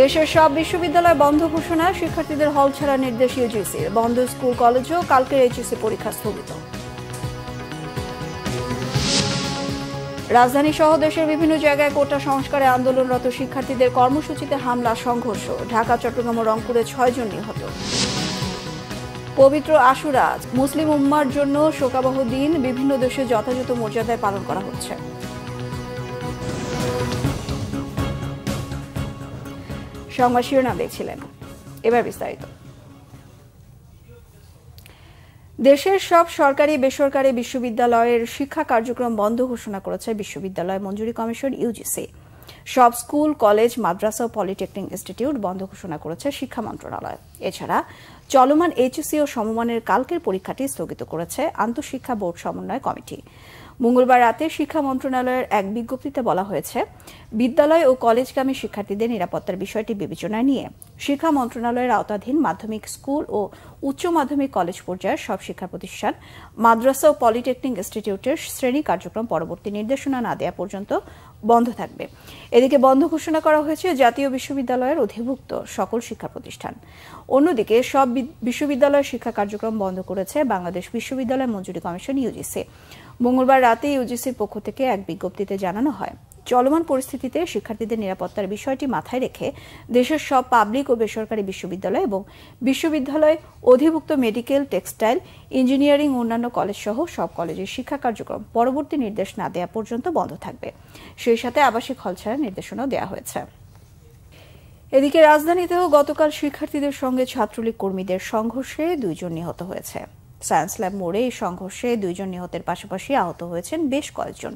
দেশের সব বিশ্ববিদ্যালয় বন্ধ ঘোষণা, শিক্ষার্থীদের হল ছাড়া নির্দেশ ইউজিসির। বন্ধ স্কুল কলেজও, কালকের এইচএসসি পরীক্ষা স্থগিত। রাজধানী সহ দেশের বিভিন্ন জায়গায় কোটা সংস্কারে আন্দোলনরত শিক্ষার্থীদের কর্মসূচিতে হামলা, সংঘর্ষ। ঢাকা, চট্টগ্রাম ও রংপুরে 6 জন নিহত। পবিত্র আশুরা মুসলিম উম্মার জন্য শোকাবহ দিন, বিভিন্ন দেশে যথাযথ মর্যাদায় পালন করা হচ্ছে। সংবাদ শিরোনাম দেখছিলেন, এবার বিস্তারিত। দেশের সব সরকারি বেসরকারি বিশ্ববিদ্যালয়ের শিক্ষা কার্যক্রম বন্ধ ঘোষণা করেছে বিশ্ববিদ্যালয় মঞ্জুরি কমিশন ইউজিসি। সব স্কুল, কলেজ, মাদ্রাসা ও পলিটেকনিক ইনস্টিটিউট বন্ধ ঘোষণা করেছে শিক্ষা মন্ত্রণালয়। এছাড়া চলমান এইচএসসি ও সমমানের কালকের পরীক্ষাটি স্থগিত করেছে আন্তঃশিক্ষা বোর্ড সমন্বয় কমিটি। মঙ্গলবার রাতে শিক্ষা মন্ত্রণালয়ের এক বিজ্ঞপ্তিতে বলা হয়েছে, বিদ্যালয় ও কলেজগামী শিক্ষার্থীদের নিরাপত্তার বিষয়টি বিবেচনায় নিয়ে শিক্ষা মন্ত্রণালয়ের আওতাধীন মাধ্যমিক, স্কুল ও উচ্চ মাধ্যমিক কলেজ পর্যায়ের সব শিক্ষা প্রতিষ্ঠান, মাদ্রাসা ও পলিটেকনিক ইনস্টিটিউটের শ্রেণী কার্যক্রম পরবর্তী নির্দেশনা না দেওয়া পর্যন্ত বন্ধ থাকবে। এদিকে বন্ধ ঘোষণা করা হয়েছে জাতীয় বিশ্ববিদ্যালয়ের অধিভুক্ত সকল শিক্ষা প্রতিষ্ঠান। অন্যদিকে সব বিশ্ববিদ্যালয়ের শিক্ষা কার্যক্রম বন্ধ করেছে বাংলাদেশ বিশ্ববিদ্যালয় মঞ্জুরি কমিশন ইউজিসি। মঙ্গলবার রাতে ইউজিসির পক্ষ থেকে এক বিজ্ঞপ্তিতে জানানো হয়, চলমান পরিস্থিতিতে শিক্ষার্থীদের নিরাপত্তার বিষয়টি মাথায় রেখে দেশের সব পাবলিক ও বেসরকারি বিশ্ববিদ্যালয় এবং বিশ্ববিদ্যালয় অধিভুক্ত মেডিকেল, টেক্সটাইল, ইঞ্জিনিয়ারিং ও অন্যান্য কলেজ সহ সব কলেজের শিক্ষা কার্যক্রম পরবর্তী নির্দেশ না দেওয়া পর্যন্ত বন্ধ থাকবে। সেই সাথে আবাসিক হল ছাড়ার নির্দেশনাও দেওয়া হয়েছে। এদিকে রাজধানীতেও গতকাল শিক্ষার্থীদের সঙ্গে ছাত্রলীগ কর্মীদের সংঘর্ষে 2 জন নিহত হয়েছে। সায়েন্স ল্যাব মোড়ে এই সংঘর্ষে 2 জন নিহতের পাশাপাশি আহত হয়েছেন বেশ কয়েকজন।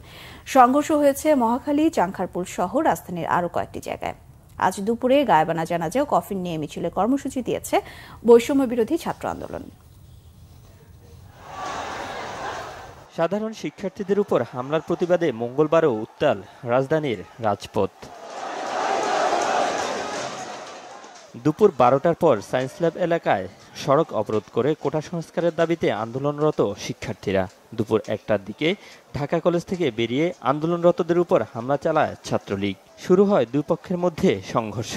সংঘর্ষ হয়েছে মহাখালী, চাংখারপুল সহ রাজধানীর আরও কয়েকটি জায়গায়। আজ দুপুরে গায়েবানা জানাজা ও কফিন নিয়ে মিছিলের কর্মসূচি দিয়েছে বৈষম্য বিরোধী ছাত্র আন্দোলন। সাধারণ শিক্ষার্থীদের উপর হামলার প্রতিবাদে মঙ্গলবারও উত্তাল রাজধানীর রাজপথ। দুপুর 12টার পর সায়েন্স ল্যাব এলাকায় সড়ক অবরোধ করে কোটা সংস্কারের দাবিতে আন্দোলনরত শিক্ষার্থীরা দুপুর 1টার দিকে ঢাকা কলেজ থেকে বেরিয়ে আন্দোলনরতদের উপর হামলা চালায় ছাত্রলীগ। শুরু হয় দুই পক্ষের মধ্যে সংঘর্ষ।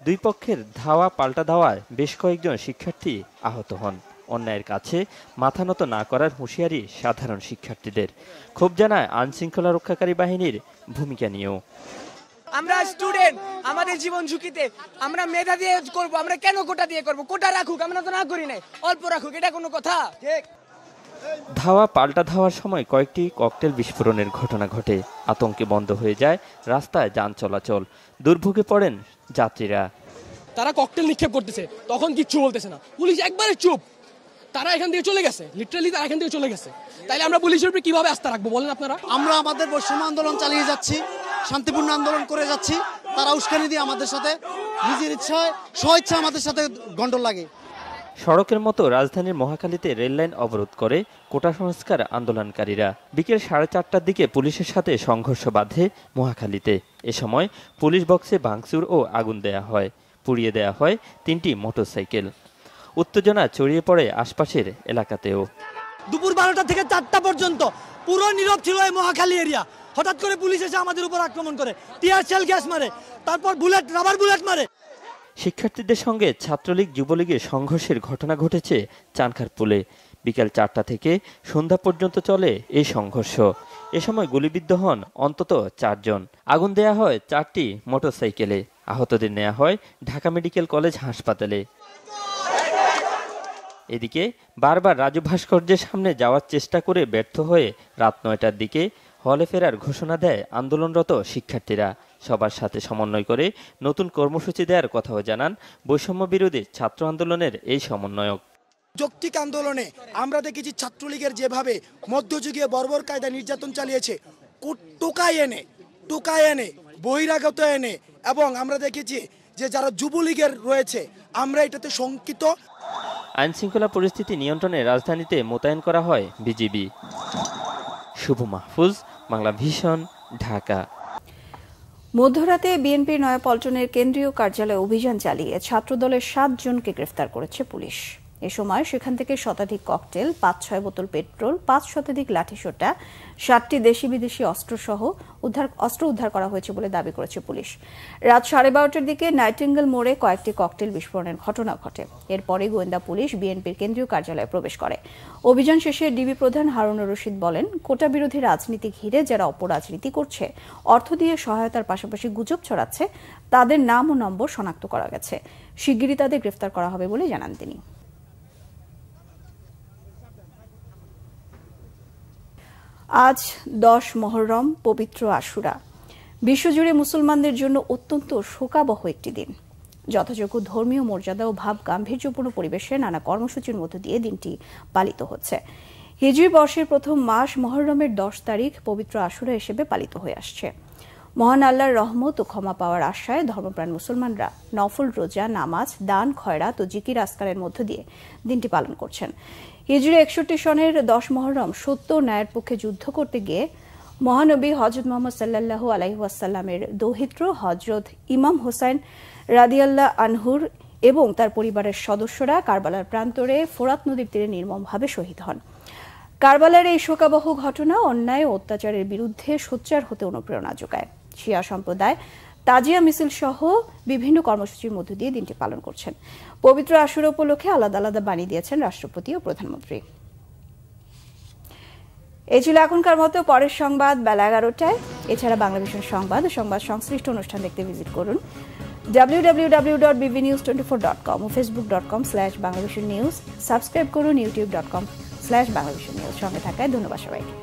দুই পক্ষের ধাওয়া পাল্টা ধাওয়ায় বেশ কয়েকজন শিক্ষার্থী আহত হন। অন্যায়ের কাছে মাথা নত না করার হুঁশিয়ারি সাধারণ শিক্ষার্থীদের। ক্ষোভ জানায় আইনশৃঙ্খলা রক্ষাকারী বাহিনীর ভূমিকা নিয়েও। আমরা স্টুডেন্ট, আমাদের জীবন ঝুঁকিতে, আমরা মেধা দিয়ে করব, আমরা কেন কোটা দিয়ে করব? কোটা রাখুক, আমরা তো না করি নাই, অল্প রাখুক, এটা কোনো কথা? ধাওয়া পাল্টা ধাওয়ার সময় কয়েকটি ককটেল বিস্ফোরণের ঘটনা ঘটে। আতঙ্কে বন্ধ হয়ে যায় রাস্তায় যান চলাচল। দুর্ভোগে পড়েন যাত্রীরা। তারা ককটেল নিক্ষেপ করতেছে, তখন কিচ্ছু বলতেছে না, পুলিশ একবারে চুপ। তারা এখান থেকে চলে গেছে, লিটারালি তারা এখান থেকে চলে গেছে। তাইলে আমরা পুলিশের উপরে কিভাবে আস্থা রাখবো বলেন আপনারা? আমরা আমাদের বৈষম্য আন্দোলন চালিয়ে যাচ্ছি, শান্তিপূর্ণ আন্দোলন করে যাচ্ছি। তারা উস্কানি দিয়ে আমাদের সাথে নিজের ইচ্ছায় স্বইচ্ছা আমাদের সাথে গন্ডল লাগে। সড়কের মতো রাজধানীর মহাখালীতে রেললাইন অবরোধ করে কোটা সংস্কার আন্দোলনকারীরা। বিকেল 4:30টার দিকে পুলিশের সাথে সংঘর্ষ বাধে মহাখালীতে। এ সময় পুলিশ বক্সে ভাঙচুর ও আগুন দেয়া হয়, পুড়িয়ে দেয়া হয় 3টি মোটরসাইকেল। উত্তেজনা ছড়িয়ে পড়ে আশপাশের এলাকাতেও। দুপুর 12টা থেকে 4টা পর্যন্ত পুরো নীরব ছিল এই মহাখালী এরিয়া। হঠাৎ করে পুলিশ এসে আমাদের উপর আক্রমণ করে, টিয়ার শেল গ্যাস মারে, তারপর রাবার বুলেট মারে। শিক্ষার্থীদের সঙ্গে ছাত্রলীগ যুবলীগের সংঘর্ষের ঘটনা ঘটেছে চানখারপুলে। বিকেল 4টা থেকে সন্ধ্যা পর্যন্ত চলে এই সংঘর্ষ। এ সময় গুলিবিদ্ধ হন অন্তত 4 জন। আগুন দেয়া হয় 4টি মোটরসাইকেলে। আহতদের নেওয়া হয় ঢাকা মেডিকেল কলেজ হাসপাতালে। এদিকে বারবার রাজু ভাস্কর্যের সামনে যাওয়ার চেষ্টা করে ব্যর্থ হয়ে রাত 9টার দিকে হলে ফেরার ঘোষণা দেয় আন্দোলনরত শিক্ষার্থীরা। সবার সাথে সমন্বয় করে নতুন কর্মসূচি দেওয়ার কথাও জানান বৈষম্য বিরোধী ছাত্র আন্দোলনের এই সমন্বয়ক। যৌক্তিক আন্দোলনে আমরা দেখেছি ছাত্রলীগের যেভাবে মধ্যযুগীয় বর্বর কায়দায় নির্যাতন চালিয়েছে, টোকায় এনে বহিরাগত এনে, এবং আমরা দেখেছি যে যারা যুবলীগের রয়েছে, আমরা এটাতে শঙ্কিত। আইনশৃঙ্খলা পরিস্থিতি নিয়ন্ত্রণে রাজধানীতে মোতায়েন করা হয় বিজিবি। শুভ মাহফুজ, বাংলা ভিশন, ঢাকা। মধ্যরাতে বিএনপির নয়াপল্টনের কেন্দ্রীয় কার্যালয়ে অভিযান চালিয়ে ছাত্রদলের 7 জনকে গ্রেফতার করেছে পুলিশ। এ সময় সেখান থেকে শতাধিক ককটেল, ৫-৬ বোতল পেট্রোল, ৫ শতাধিক লাঠিসোঁটা, ৭টি দেশি বিদেশি অস্ত্রসহ অস্ত্র উদ্ধার করা হয়েছে বলে দাবি করেছে পুলিশ। রাত 12:30টার দিকে নাইটিঙ্গেল মোড়ে কয়েকটি ককটেল বিস্ফোরণের ঘটনা ঘটে। এরপরে গোয়েন্দা পুলিশ বিএনপির কেন্দ্রীয় কার্যালয়ে প্রবেশ করে। অভিযান শেষে ডিবি প্রধান হারুনুর রশিদ বলেন, কোটা বিরোধী রাজনীতি ঘিরে যারা অপরাজনীতি করছে, অর্থ দিয়ে সহায়তার পাশাপাশি গুজব ছড়াচ্ছে, তাদের নাম ও নম্বর শনাক্ত করা গেছে। শিগগিরই তাদের গ্রেফতার করা হবে বলে জানান তিনি। আজ 10 মুহররম, পবিত্র আশুরা। বিশ্বজুড়ে মুসলমানদের জন্য অত্যন্ত শোকাবহ একটি দিন। যথাযোগ্য ধর্মীয় মর্যাদা ও ভাব গাম্ভীর্যপূর্ণ পরিবেশে নানা কর্মসূচির মধ্য দিয়ে দিনটি পালিত হচ্ছে। হিজরি বর্ষের প্রথম মাস মুহররমের 10 তারিখ পবিত্র আশুরা হিসেবে পালিত হয়ে আসছে। মহান আল্লাহর রহমত ও ক্ষমা পাওয়ার আশায় ধর্মপ্রাণ মুসলমানরা নফল রোজা, নামাজ, দান, খয়রাত ও জিকির আসকারের মধ্য দিয়ে দিনটি পালন করছেন। হিজরি 61 সনের 10 মুহররম সত্য ও ন্যায়ের পক্ষে যুদ্ধ করতে গিয়ে মহানবী হযরত মুহাম্মদ সাল্লাল্লাহু আলাইহি ওয়াসাল্লামের দৌহিত্র হযরত ইমাম হোসেন রাদিয়াল্লাহু আনহুর এবং তার পরিবারের সদস্যরা কারবালার প্রান্তরে ফোরাত নদীর তীরে নির্মমভাবে শহীদ হন। কারবালার এই শোকাবহ ঘটনা অন্যায় ও অত্যাচারের বিরুদ্ধে সোচ্চার হতে অনুপ্রেরণা যোগায়। শিয়া সম্প্রদায় তাজিয়া মিছিল সহ বিভিন্ন কর্মসূচির মধ্য দিয়ে দিনটি পালন করছেন। পবিত্র আশুরা উপলক্ষে আলাদা আলাদা বাণী দিয়েছেন রাষ্ট্রপতি ও প্রধানমন্ত্রী। এই ছিল এখনকার মতো। পরের সংবাদ বেলা 11টায়। এছাড়া বাংলাদেশের সংবাদ ও সংবাদ সংশ্লিষ্ট অনুষ্ঠান দেখতে ভিজিট করুন www.bbnews24.com ও facebook.com/bangladeshinews। সাবস্ক্রাইব করুন youtube.com/bangladeshinews। সঙ্গে থাকায় ধন্যবাদ সবাইকে।